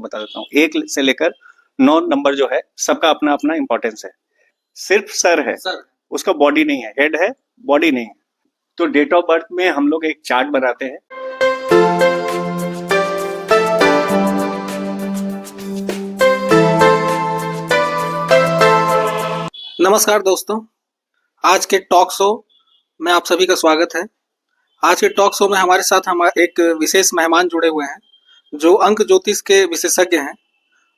आपको बता देता हूँ। 1 से लेकर 9 नंबर जो है सबका अपना अपना इंपॉर्टेंस है। सिर्फ सर है, उसका बॉडी नहीं है, हेड है, बॉडी नहीं है। तो डेट ऑफ बर्थ में हम लोग एक चार्ट बनाते हैं। नमस्कार दोस्तों, आज के टॉक शो में आप सभी का स्वागत है। आज के टॉक शो में हमारे साथ हमारे एक विशेष मेहमान जुड़े हुए हैं जो अंक ज्योतिष के विशेषज्ञ हैं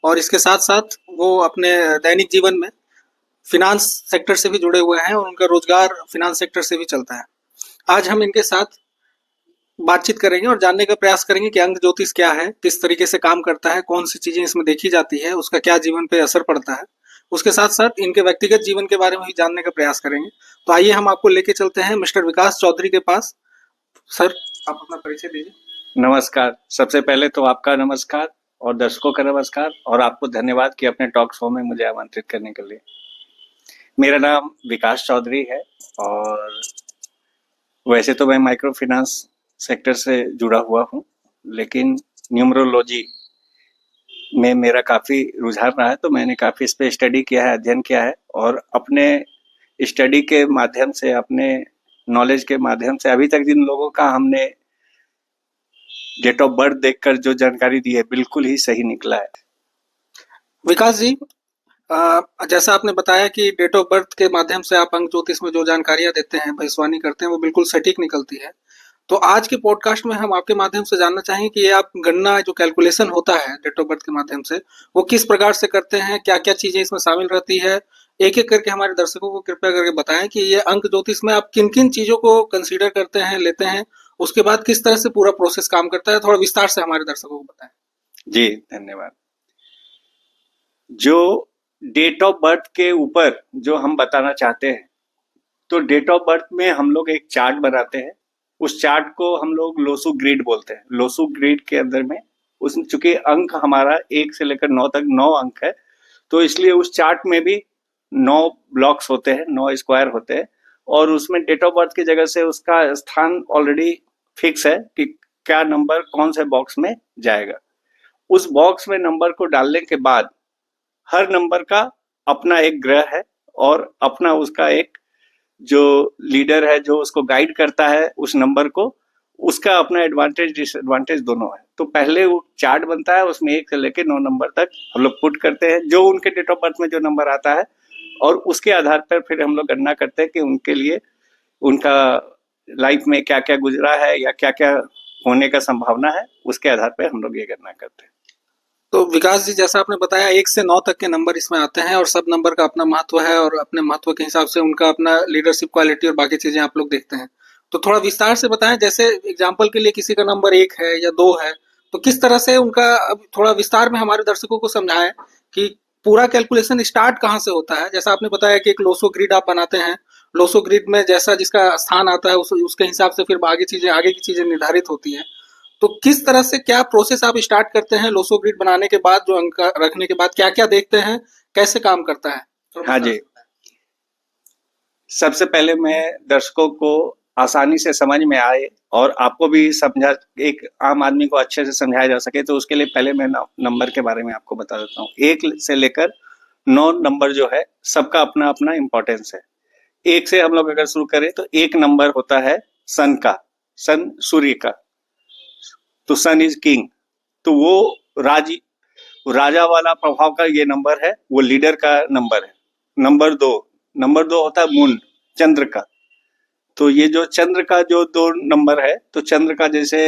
और इसके साथ साथ वो अपने दैनिक जीवन में फिनांस सेक्टर से भी जुड़े हुए हैं और उनका रोजगार फिनांस सेक्टर से भी चलता है। आज हम इनके साथ बातचीत करेंगे और जानने का प्रयास करेंगे कि अंक ज्योतिष क्या है, किस तरीके से काम करता है, कौन सी चीजें इसमें देखी जाती है, उसका क्या जीवन पे असर पड़ता है। उसके साथ साथ इनके व्यक्तिगत जीवन के बारे में भी जानने का प्रयास करेंगे। तो आइए हम आपको लेके चलते हैं मिस्टर विकास चौधरी के पास। सर, आप अपना परिचय दीजिए। नमस्कार। सबसे पहले तो आपका नमस्कार और दर्शकों का नमस्कार और आपको धन्यवाद कि अपने टॉक शो में मुझे आमंत्रित करने के लिए। मेरा नाम विकास चौधरी है और वैसे तो मैं माइक्रो फाइनेंस सेक्टर से जुड़ा हुआ हूँ, लेकिन न्यूमरोलॉजी में मेरा काफ़ी रुझान रहा है, तो मैंने काफ़ी इस पे स्टडी किया है, अध्ययन किया है और अपने स्टडी के माध्यम से, अपने नॉलेज के माध्यम से अभी तक जिन लोगों का हमने डेट ऑफ बर्थ देखकर जो जानकारी दी है, बिल्कुल ही सही निकला है। विकास जी, जैसा आपने बताया कि डेट ऑफ बर्थ के माध्यम से आप अंक ज्योतिष में जो जानकारियां देते हैं, भविष्यवाणी करते हैं, वो बिल्कुल सटीक निकलती है। तो आज के पॉडकास्ट में हम आपके माध्यम से जानना चाहेंगे कि ये आप गणना जो कैलकुलेशन होता है डेट ऑफ बर्थ के माध्यम से, वो किस प्रकार से करते हैं, क्या क्या चीजें इसमें शामिल रहती है। एक एक करके हमारे दर्शकों को कृपया करके बताएं कि ये अंक ज्योतिष में आप किन किन चीजों को कंसीडर करते हैं, लेते हैं, उसके बाद किस तरह से पूरा प्रोसेस काम करता है। थोड़ा विस्तार से हमारे दर्शकों को बताएं। जी धन्यवाद। जो डेट ऑफ बर्थ के ऊपर जो हम बताना चाहते हैं, तो डेट ऑफ बर्थ में हम लोग एक चार्ट बनाते हैं। उस चार्ट को हम लोग लोसू ग्रिड बोलते हैं। लोसू ग्रिड के अंदर में उस चूंकि अंक हमारा 1 से लेकर 9 तक 9 अंक है, तो इसलिए उस चार्ट में भी 9 ब्लॉक्स होते हैं, 9 स्क्वायर होते हैं और उसमें डेट ऑफ बर्थ की जगह से उसका स्थान ऑलरेडी फिक्स है कि क्या नंबर कौन से बॉक्स में जाएगा। उस बॉक्स में नंबर को डालने के बाद हर नंबर का अपना एक ग्रह है और अपना उसका एक जो लीडर है जो उसको गाइड करता है उस नंबर को, उसका अपना एडवांटेज डिसएडवांटेज दोनों है। तो पहले वो चार्ट बनता है, उसमें 1 से लेकर 9 नंबर तक हम लोग पुट करते हैं, जो उनके डेट ऑफ बर्थ में जो नंबर आता है, और उसके आधार पर फिर हम लोग गणना करते हैं कि उनके लिए उनका लाइफ में क्या क्या गुजरा है या क्या क्या होने का संभावना है, उसके आधार पर हम लोग ये गणना करते हैं। तो विकास जी, जैसा आपने बताया 1 से 9 तक के नंबर इसमें आते हैं और सब नंबर का अपना महत्व है और अपने महत्व के हिसाब से उनका अपना लीडरशिप क्वालिटी और बाकी चीजें आप लोग देखते हैं। तो थोड़ा विस्तार से बताएं, जैसे एग्जांपल के लिए किसी का नंबर 1 है या 2 है, तो किस तरह से उनका, अब थोड़ा विस्तार में हमारे दर्शकों को समझाएं कि पूरा कैलकुलेशन स्टार्ट कहाँ से होता है। जैसा आपने बताया कि एक लोसो ग्रिड आप बनाते हैं, लोसो ग्रिड में जैसा जिसका स्थान आता है उसके हिसाब से फिर आगे की चीजें निर्धारित होती हैं। तो किस तरह से क्या प्रोसेस आप स्टार्ट करते हैं लोसो ग्रिड बनाने के बाद, जो अंक रखने के बाद क्या क्या देखते हैं, कैसे काम करता है? हाँ जी, सबसे पहले मैं दर्शकों को आसानी से समझ में आए और आपको भी समझा, एक आम आदमी को अच्छे से समझाया जा सके, तो उसके लिए पहले मैं नंबर के बारे में आपको बता देता हूँ। 1 से लेकर 9 नंबर जो है सबका अपना अपना इम्पोर्टेंस है। 1 से हम लोग अगर शुरू करें तो 1 नंबर होता है सन का, सन सूर्य का, तो सन इज किंग, तो वो राजा वाला प्रभाव का ये नंबर है, वो लीडर का नंबर है। नंबर 2 होता है मून, चंद्र का, तो ये जो चंद्र का जो 2 नंबर है, तो चंद्र का जैसे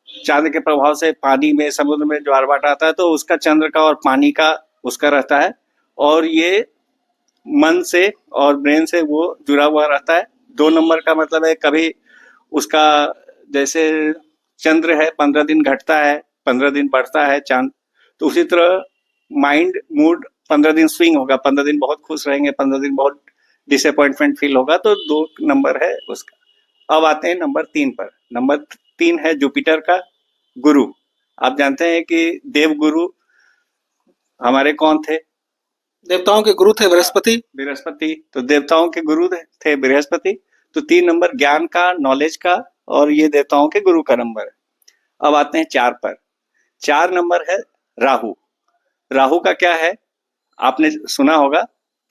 चांद के प्रभाव से पानी में, समुद्र में ज्वार-भाटा आता है, तो उसका चंद्र का और पानी का उसका रहता है और ये मन से और ब्रेन से वो जुड़ा हुआ रहता है। 2 नंबर का मतलब है कभी उसका जैसे चंद्र है 15 दिन घटता है, 15 दिन बढ़ता है चांद, तो उसी तरह माइंड मूड 15 दिन स्विंग होगा, 15 दिन बहुत खुश रहेंगे, 15 दिन बहुत डिसअपॉइंटमेंट फील होगा, तो 2 नंबर है उसका। अब आते हैं नंबर 3 पर। नंबर 3 है जुपिटर का, गुरु। आप जानते हैं कि देव गुरु हमारे कौन थे? देवताओं के गुरु थे बृहस्पति। तो देवताओं के गुरु थे बृहस्पति। तो 3 नंबर ज्ञान का, नॉलेज का, और ये देवताओं के गुरु का नंबर है। अब आते हैं 4 पर। 4 नंबर है राहु। राहु का क्या है, आपने सुना होगा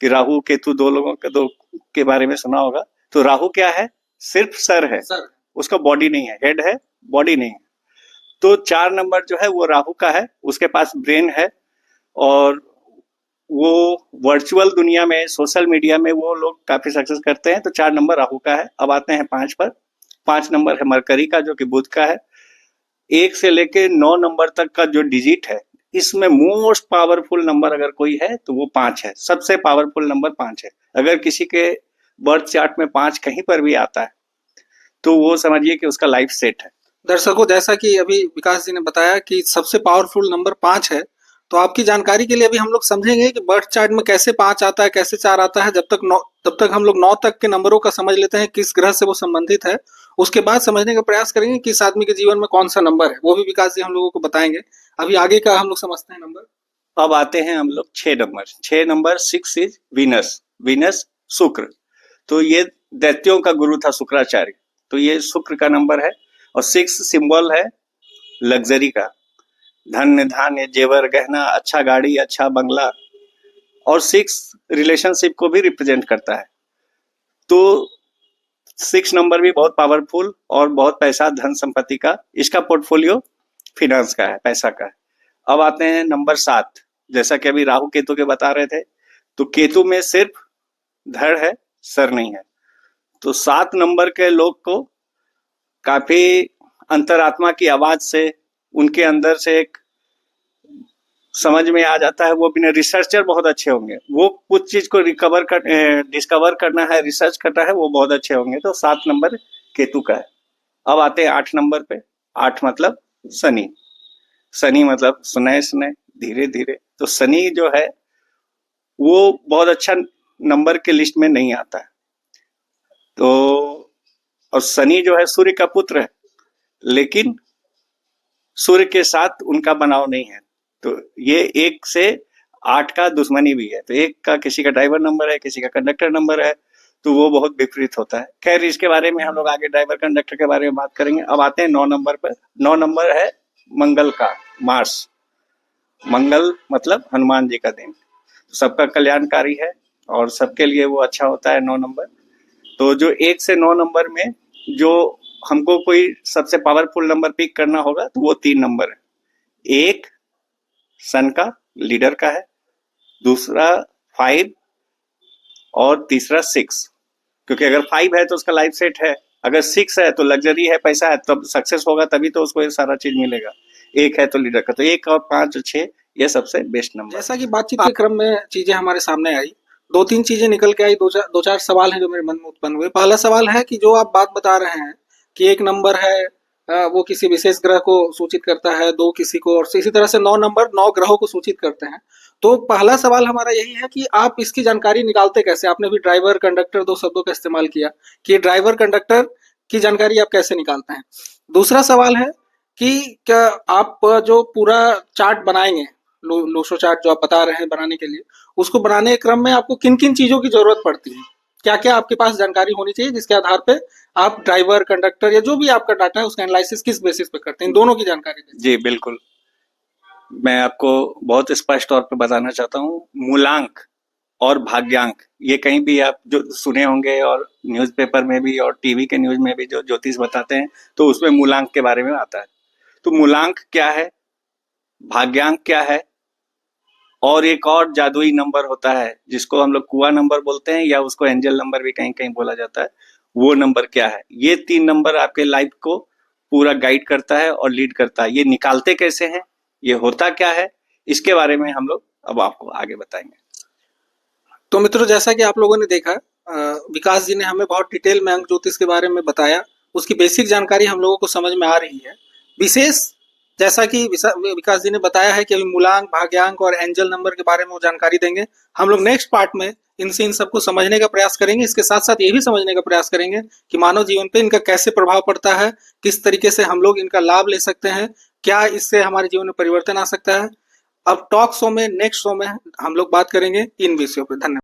कि राहु केतु दो के बारे में सुना होगा। तो राहु क्या है, सिर्फ सर है, सर उसका बॉडी नहीं है, हेड है, बॉडी नहीं है। तो 4 नंबर जो है वो राहु का है, उसके पास ब्रेन है और वो वर्चुअल दुनिया में, सोशल मीडिया में वो लोग काफी सक्सेस करते हैं। तो 4 नंबर राहु का है। अब आते हैं 5 पर। 5 नंबर है मरकरी का, जो कि बुध का है। 1 से लेके 9 नंबर तक का जो डिजिट है, इसमें मोस्ट पावरफुल नंबर अगर कोई है तो वो 5 है। सबसे पावरफुल नंबर 5 है। अगर किसी के बर्थ चार्ट में 5 कहीं पर भी आता है तो वो समझिए कि उसका लाइफ सेट है। दर्शकों, जैसा कि अभी विकास जी ने बताया कि सबसे पावरफुल नंबर 5 है, तो आपकी जानकारी के लिए अभी हम लोग समझेंगे कि बर्थ चार्ट में कैसे 5 आता है, कैसे 4 आता है। तब तक हम लोग 9 तक के नंबरों का समझ लेते हैं, किस ग्रह से वो संबंधित है। उसके बाद समझने का प्रयास करेंगे कि इस आदमी के जीवन में कौन सा नंबर है, वो भी विकास जी हम लोगों को बताएंगे। अभी आगे का हम लोग समझते हैं नंबर। अब आते हैं हम लोग 6 number. 6 number 6 is Venus. Venus शुक्र। तो ये दैत्यों का गुरु था शुक्राचार्य, तो ये शुक्र का नंबर है। और 6 सिंबल है लग्जरी का, धन धान्य जेवर गहना, अच्छा गाड़ी, अच्छा बंगला। और 6 रिलेशनशिप को भी रिप्रेजेंट करता है। तो 6 नंबर भी बहुत पावरफुल और बहुत पैसा, धन संपत्ति का, इसका पोर्टफोलियो फिनेंस का है, पैसा का है। अब आते हैं नंबर 7। जैसा कि अभी राहु केतु के बता रहे थे, तो केतु में सिर्फ धड़ है, सर नहीं है। तो 7 नंबर के लोग को काफी अंतरात्मा की आवाज से, उनके अंदर से एक समझ में आ जाता है। वो बिना रिसर्चर बहुत अच्छे होंगे, वो कुछ चीज को डिस्कवर करना है, रिसर्च करना है, वो बहुत अच्छे होंगे। तो 7 नंबर केतु का है। अब आते हैं 8 नंबर पे। 8 मतलब शनि। शनि मतलब सुनाए सुनाए, धीरे धीरे। तो शनि जो है वो बहुत अच्छा नंबर के लिस्ट में नहीं आता है। तो और शनि जो है सूर्य का पुत्र है, लेकिन सूर्य के साथ उनका बनाव नहीं है। तो ये 1 से 8 का दुश्मनी भी है। तो 1 का किसी का ड्राइवर नंबर है, किसी का कंडक्टर नंबर है, तो वो बहुत विपरीत होता है। खैर, इसके बारे में हम लोग आगे ड्राइवर कंडक्टर के बारे में बात करेंगे। अब आते हैं 9 नंबर पर। 9 नंबर है मंगल का, मार्स। मंगल मतलब हनुमान जी का दिन, सबका कल्याणकारी है और सबके लिए वो अच्छा होता है 9 नंबर। तो जो 1 से 9 नंबर में जो हमको कोई सबसे पावरफुल नंबर पिक करना होगा तो वो 3 नंबर है। 1 सन का, लीडर का है, दूसरा 5 और तीसरा 6। क्योंकि अगर 5 है तो उसका लाइफ सेट है, अगर 6 है तो लग्जरी है, पैसा है, तब सक्सेस होगा, तभी तो उसको ये सारा चीज मिलेगा। 1 है तो लीडर का। तो 1 और 5 और 6 ये सबसे बेस्ट नंबर। जैसा कि बातचीत के क्रम में चीजें हमारे सामने आई, 2-3 चीजें निकल के आई, दो चार सवाल हैं जो मेरे मन में उत्पन्न हुए। पहला सवाल है कि जो आप बात बता रहे हैं कि 1 नंबर है, वो किसी विशेष ग्रह को सूचित करता है, 2 किसी को, और इसी तरह से 9 नंबर 9 ग्रहों को सूचित करते हैं। तो पहला सवाल हमारा यही है कि आप इसकी जानकारी निकालते कैसे? आपने भी ड्राइवर कंडक्टर 2 शब्दों का इस्तेमाल किया कि ड्राइवर कंडक्टर की जानकारी आप कैसे निकालते हैं। दूसरा सवाल है कि क्या आप जो पूरा चार्ट बनाएंगे, लोशो चार्ट जो आप बता रहे हैं बनाने के लिए, उसको बनाने के क्रम में आपको किन किन चीजों की जरूरत पड़ती है? क्या क्या आपके पास जानकारी होनी चाहिए जिसके आधार पे आप ड्राइवर कंडक्टर या जो भी आपका डाटा है उसका एनालिसिस किस बेसिस पे करते हैं? इन दोनों की जानकारी दें। जी बिल्कुल, मैं आपको बहुत स्पष्ट तौर पे बताना चाहता हूँ। मूलांक और भाग्यांक, ये कहीं भी आप जो सुने होंगे और न्यूज़पेपर में भी और टीवी के न्यूज में भी जो ज्योतिष बताते हैं, तो उसमें मूलांक के बारे में आता है। तो मूलांक क्या है, भाग्यांक क्या है, और एक और जादुई नंबर होता है जिसको हम लोग कुआ नंबर बोलते हैं, या उसको एंजल नंबर भी कहीं कहीं बोला जाता है, वो नंबर क्या है। ये 3 नंबर आपके लाइफ को पूरा गाइड करता है और लीड करता है। ये निकालते कैसे हैं, ये होता क्या है, इसके बारे में हम लोग अब आपको आगे बताएंगे। तो मित्रों, जैसा कि आप लोगों ने देखा, विकास जी ने हमें बहुत डिटेल में अंक ज्योतिष के बारे में बताया। उसकी बेसिक जानकारी हम लोगों को समझ में आ रही है। विशेष जैसा कि विकास जी ने बताया है कि अभी मूलांक, भाग्यांक और एंजल नंबर के बारे में वो जानकारी देंगे। हम लोग नेक्स्ट पार्ट में इन सबको समझने का प्रयास करेंगे। इसके साथ साथ ये भी समझने का प्रयास करेंगे कि मानव जीवन पे इनका कैसे प्रभाव पड़ता है, किस तरीके से हम लोग इनका लाभ ले सकते हैं, क्या इससे हमारे जीवन में परिवर्तन आ सकता है। अब टॉक शो में, नेक्स्ट शो में हम लोग बात करेंगे इन विषयों पर। धन्यवाद।